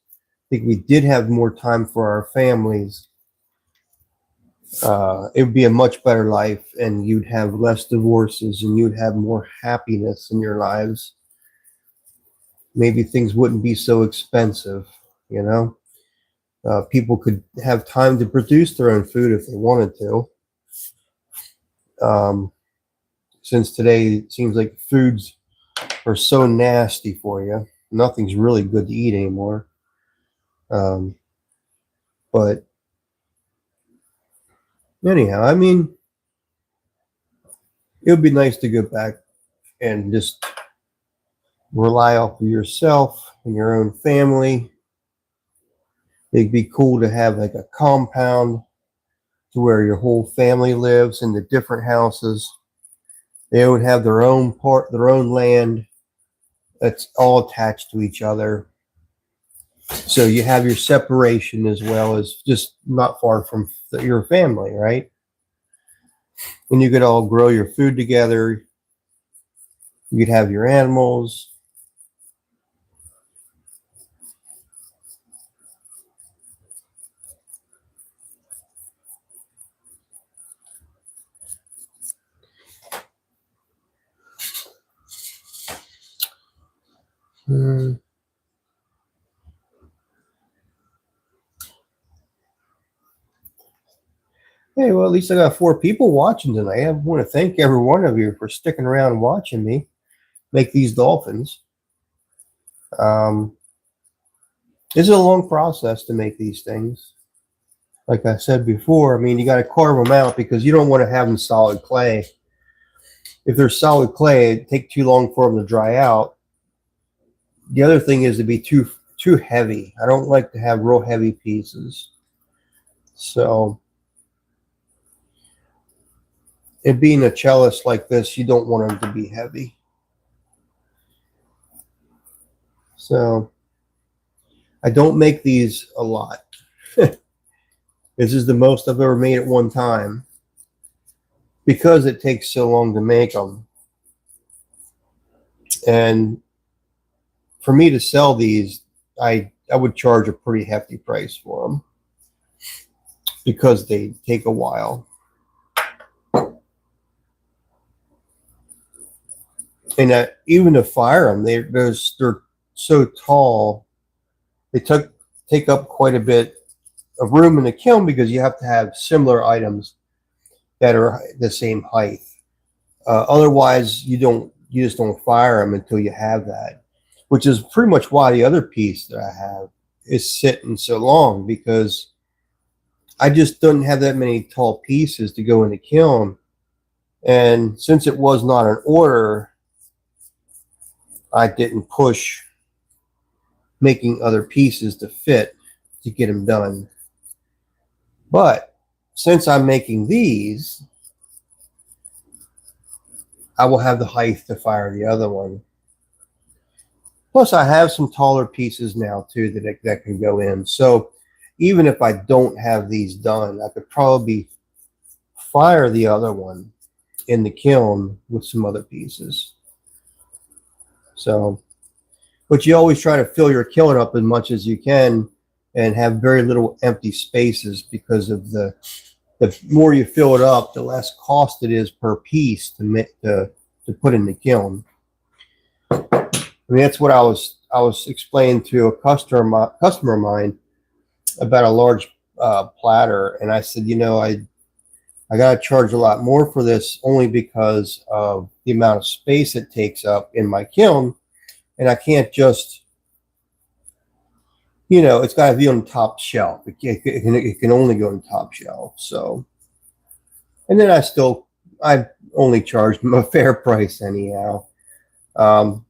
I think we did have more time for our families. It would be a much better life, and you'd have less divorces, and you'd have more happiness in your lives. Maybe things wouldn't be so expensive, people could have time to produce their own food if they wanted to. Since today it seems like foods are so nasty for you, nothing's really good to eat anymore. But anyhow, I mean, it would be nice to go back and just rely off of yourself and your own family. It'd be cool to have like a compound to where your whole family lives in the different houses. They would have their own land that's all attached to each other. So you have your separation as well as just not far from your family, right? And you could all grow your food together. You could have your animals. Hey, well, at least I got 4 people watching tonight. I want to thank every one of you for sticking around and watching me make these dolphins. It's a long process to make these things. Like I said before, I mean, you got to carve them out because you don't want to have them solid clay. If they're solid clay, it'd take too long for them to dry out. The other thing is to be too heavy. I don't like to have real heavy pieces. So, it being a cellist like this, you don't want them to be heavy. So, I don't make these a lot. This is the most I've ever made at one time because it takes so long to make them. And for me to sell these, I would charge a pretty hefty price for them because they take a while. And even to fire them, they're so tall, they take up quite a bit of room in the kiln because you have to have similar items that are the same height. Otherwise, you just don't fire them until you have that, which is pretty much why the other piece that I have is sitting so long, because I just don't have that many tall pieces to go in the kiln. And since it was not an order, I didn't push making other pieces to fit to get them done. But since I'm making these, I will have the height to fire the other one. Plus, I have some taller pieces now too that can go in. So even if I don't have these done, I could probably fire the other one in the kiln with some other pieces. So, but you always try to fill your kiln up as much as you can and have very little empty spaces, because of the more you fill it up, the less cost it is per piece to put in the kiln. I mean, that's what I was explaining to a customer of mine about a large platter, and I said, I got to charge a lot more for this only because of the amount of space it takes up in my kiln, and I can't just, it's got to be on the top shelf. It can only go on the top shelf. So, and then I only charged them a fair price anyhow. But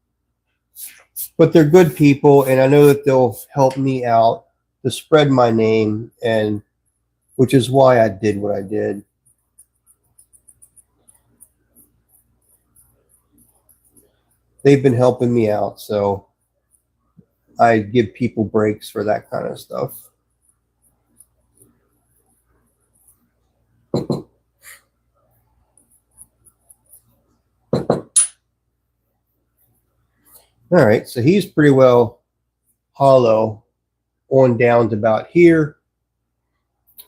they're good people, and I know that they'll help me out to spread my name, and which is why I did what I did. They've been helping me out, so I give people breaks for that kind of stuff. All right, so he's pretty well hollow on down to about here.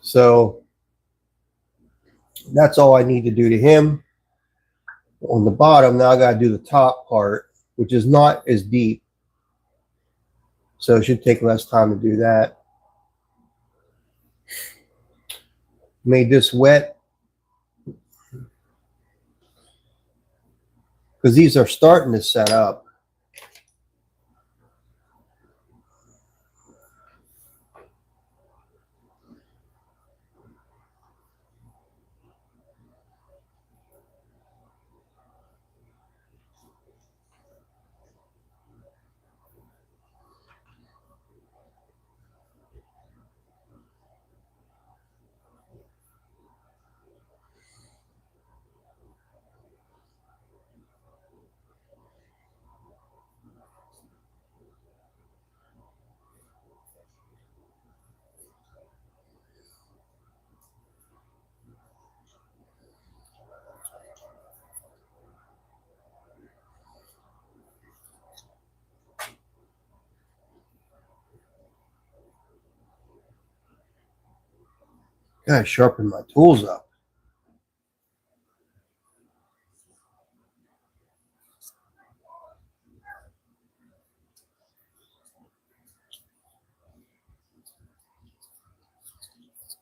So that's all I need to do to him. On the bottom, now I got to do the top part, which is not as deep. So it should take less time to do that. Made this wet because these are starting to set up. Gotta sharpen my tools up.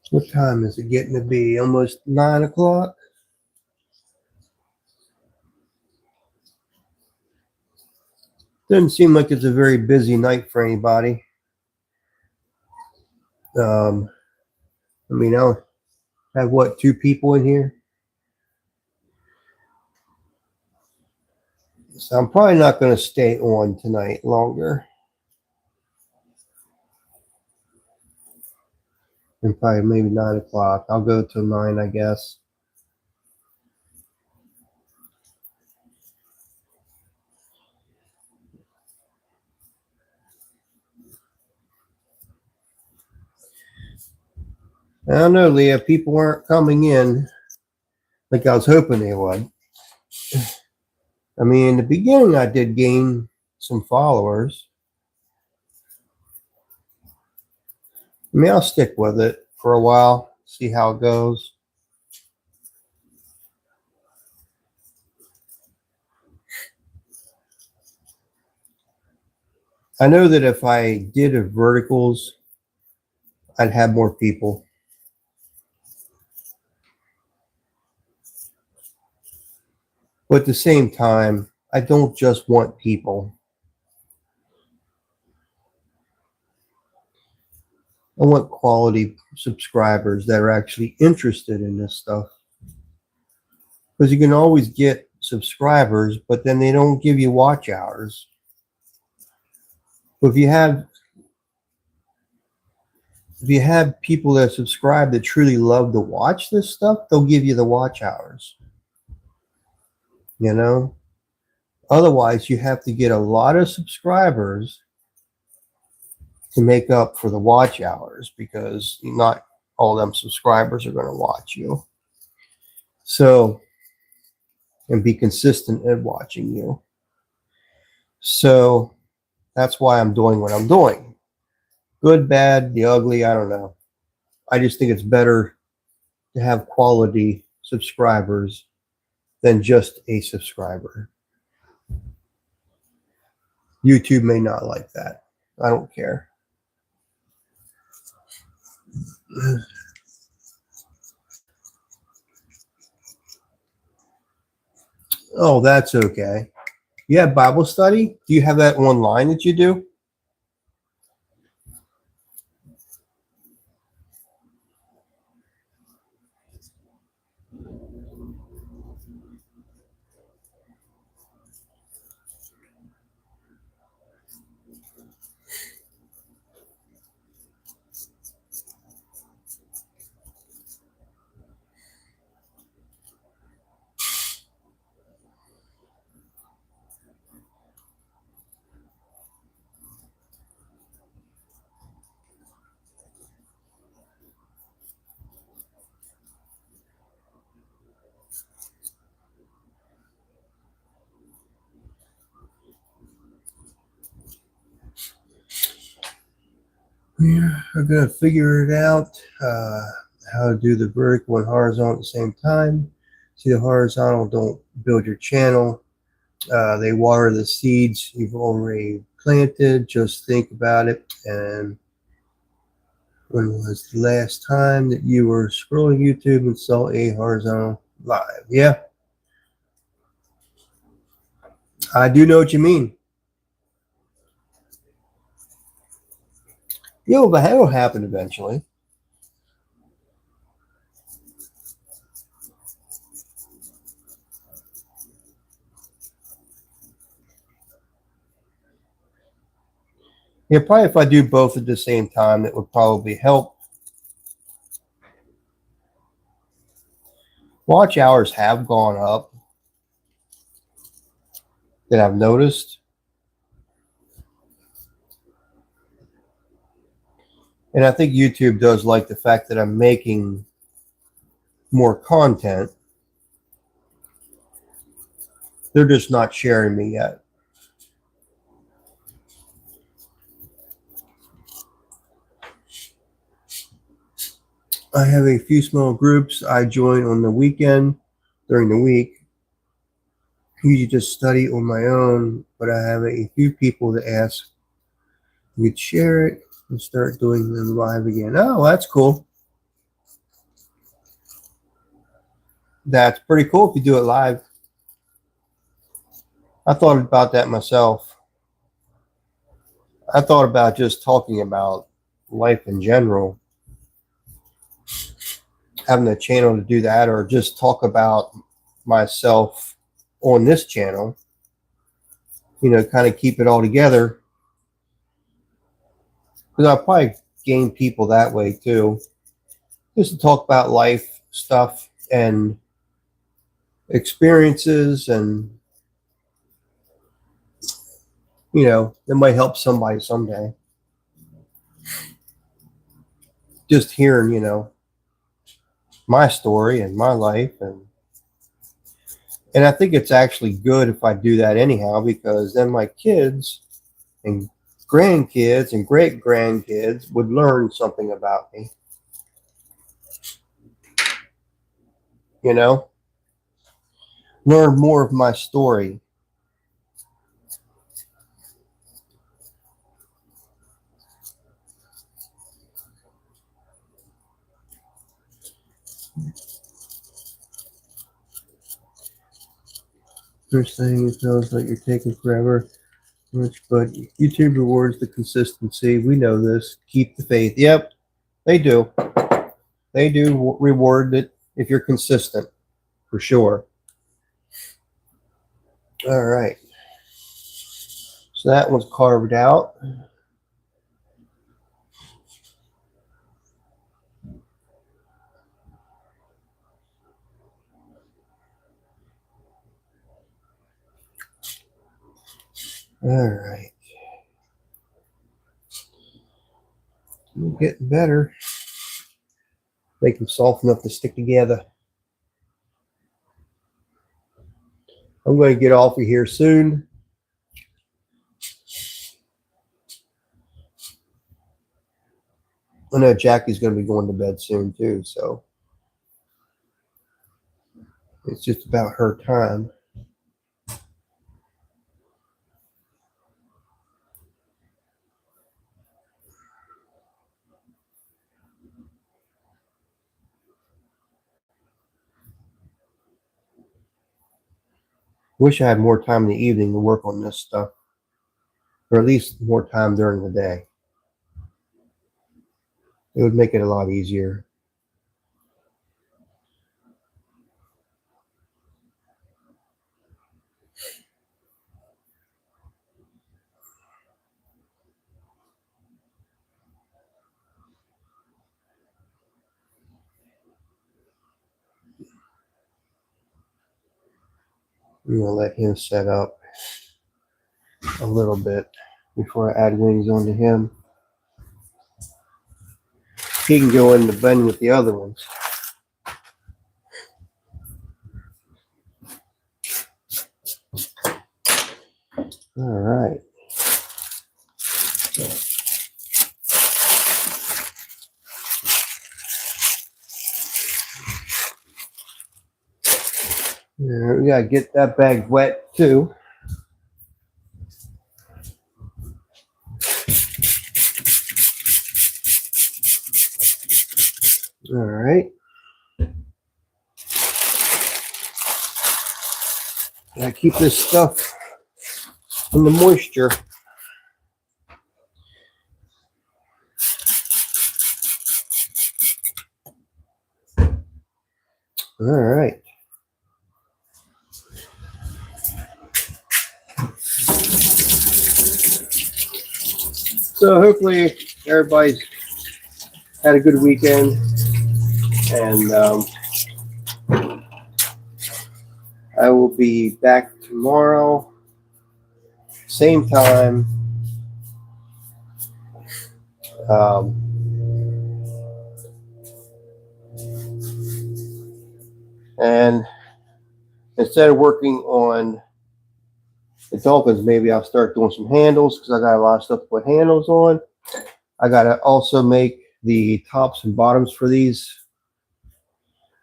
What time is it getting to be? Almost 9 o'clock? Doesn't seem like it's a very busy night for anybody. I'll have what, 2 people in here? So I'm probably not going to stay on tonight longer. And probably maybe 9 o'clock. I'll go till 9, I guess. I don't know, Leah. People aren't coming in like I was hoping they would. I mean, in the beginning, I did gain some followers. I mean, I'll stick with it for a while, see how it goes. I know that if I did a verticals, I'd have more people. But at the same time, I don't just want people. I want quality subscribers that are actually interested in this stuff. Because you can always get subscribers, but then they don't give you watch hours. But if you have people that subscribe that truly love to watch this stuff, they'll give you the watch hours. Otherwise, you have to get a lot of subscribers to make up for the watch hours, because not all them subscribers are going to watch you. So, and be consistent at watching you. So that's why I'm doing what I'm doing. Good, bad, the ugly, I don't know. I just think it's better to have quality subscribers than just a subscriber. YouTube may not like that. I don't care. Oh, that's okay. You have Bible study? Do you have that online that you do? Yeah, I'm gonna figure it out. How to do the vertical and horizontal at the same time. See, the horizontal don't build your channel. They water the seeds you've already planted. Just think about it. And when was the last time that you were scrolling YouTube and saw a horizontal live? Yeah, I do know what you mean. Yeah, but that'll happen eventually. Yeah, probably if I do both at the same time, it would probably help. Watch hours have gone up that I've noticed. And I think YouTube does like the fact that I'm making more content. They're just not sharing me yet. I have a few small groups I join on the weekend during the week. Usually just study on my own, but I have a few people that ask if we could share it and start doing them live again. Oh, that's cool. That's pretty cool if you do it live. I thought about that myself. I thought about just talking about life in general, having a channel to do that, or just talk about myself on this channel, kind of keep it all together. Because I'll probably gain people that way too, just to talk about life stuff and experiences, and it might help somebody someday. Just hearing, my story and my life, and I think it's actually good if I do that anyhow, because then my kids and grandkids and great grandkids would learn something about me, you know, learn more of my story. First thing, it feels like you're taking forever, but YouTube rewards the consistency. We know this. Keep the faith. Yep, they do. They do reward it if you're consistent, for sure. All right. So that one's carved out. All right. We're getting better. Make them soft enough to stick together. I'm going to get off of here soon. I know Jackie's going to be going to bed soon too, so it's just about her time. Wish I had more time in the evening to work on this stuff, or at least more time during the day. It would make it a lot easier. I'm gonna let him set up a little bit before I add wings onto him. He can go in the blend with the other ones. All right. Yeah, we gotta get that bag wet too. All right. Gotta keep this stuff in the moisture. All right. So hopefully everybody's had a good weekend, and I will be back tomorrow, same time. Um, and instead of working on the dolphins, maybe I'll start doing some handles because I got a lot of stuff to put handles on. I got to also make the tops and bottoms for these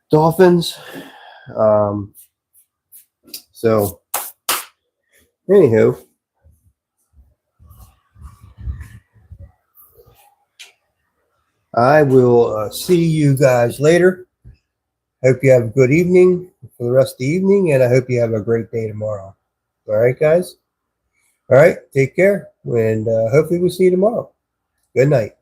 dolphins. So, anywho, I will see you guys later. Hope you have a good evening for the rest of the evening, and I hope you have a great day tomorrow. All right, guys? All right, take care, and hopefully we'll see you tomorrow. Good night.